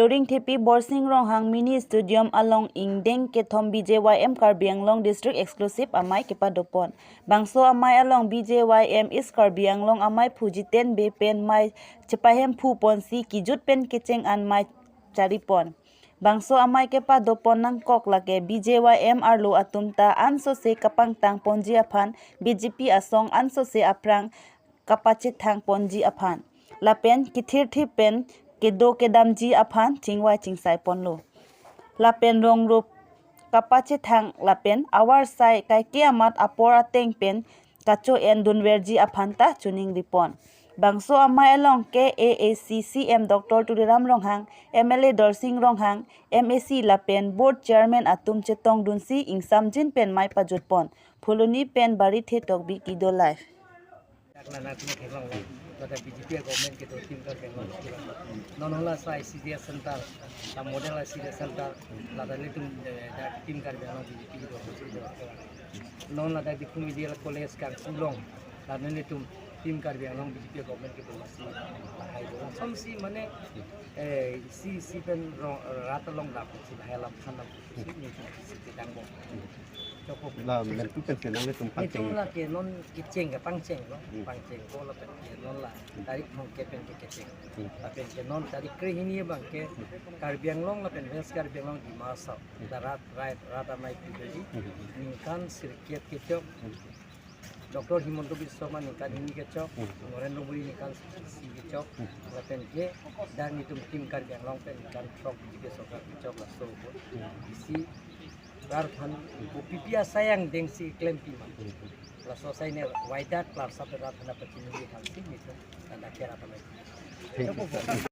Loringthepi borsing Ronghang mini stadium along ingdeng kethom bjym Karbi Anglong district exclusive amai kepadopon. Bangso amai along bjym is Karbi Anglong amai pujiten be pen mai cepahem pu ponsi kijut pen keceng an mai caripon. Bangso amai kepadopon nang kok lake bjym arlo atumta anso se kapang tang ponji aphan bjp asong anso se aprang kapacit thang ponji aphan. Lapen kithir thi pen kedo kedamji aphan chingwai chingsai ponlo. Lapen rongrop kapache thang lapen awar sai kai kiamat apora teng pen kacho en dunverji aphan ta chuning ripon. Bangso amai along KAACCM Dr. Tudiram Ronghang, MLA Dorsing Ronghang, MAC lapen board chairman atum chetong dunsi ingsamjin pen mai pajutpon. Phuluni pen bari the tokbi kido life. Pada BJP government ke tim ka kengon non hola sai CDS center la model CDS center la da litum da tim ka benong BJP ke non la da bikum media college ka sulong la litum tim ka benong BJP government ke bolasi hai do somsi mane si pen ratalong la si halam khanam si ni si dangbo là mình cũng cần năng với tùng pang ceng là cái non keceng cái pang ceng ko la cái non la dari hong ke pen ke keceng tapi ke non dari krihini bang ke Karbi Anglong la pen ves Karbi Anglong di masa darat rata mai pideli ningkan sirkiat ke chok Dr. Himonto Bisoma ningkan ini ke chok Moren Noburi ningkan si ke chok la pen ke dan itu tim Karbi Anglong pen kan trok di soka ke chok la so isi Garhan upipia sayang dengsi klempi ma. La selesai ne waidat lar sampai rat na pecini kan sini tu tanda kira tamai.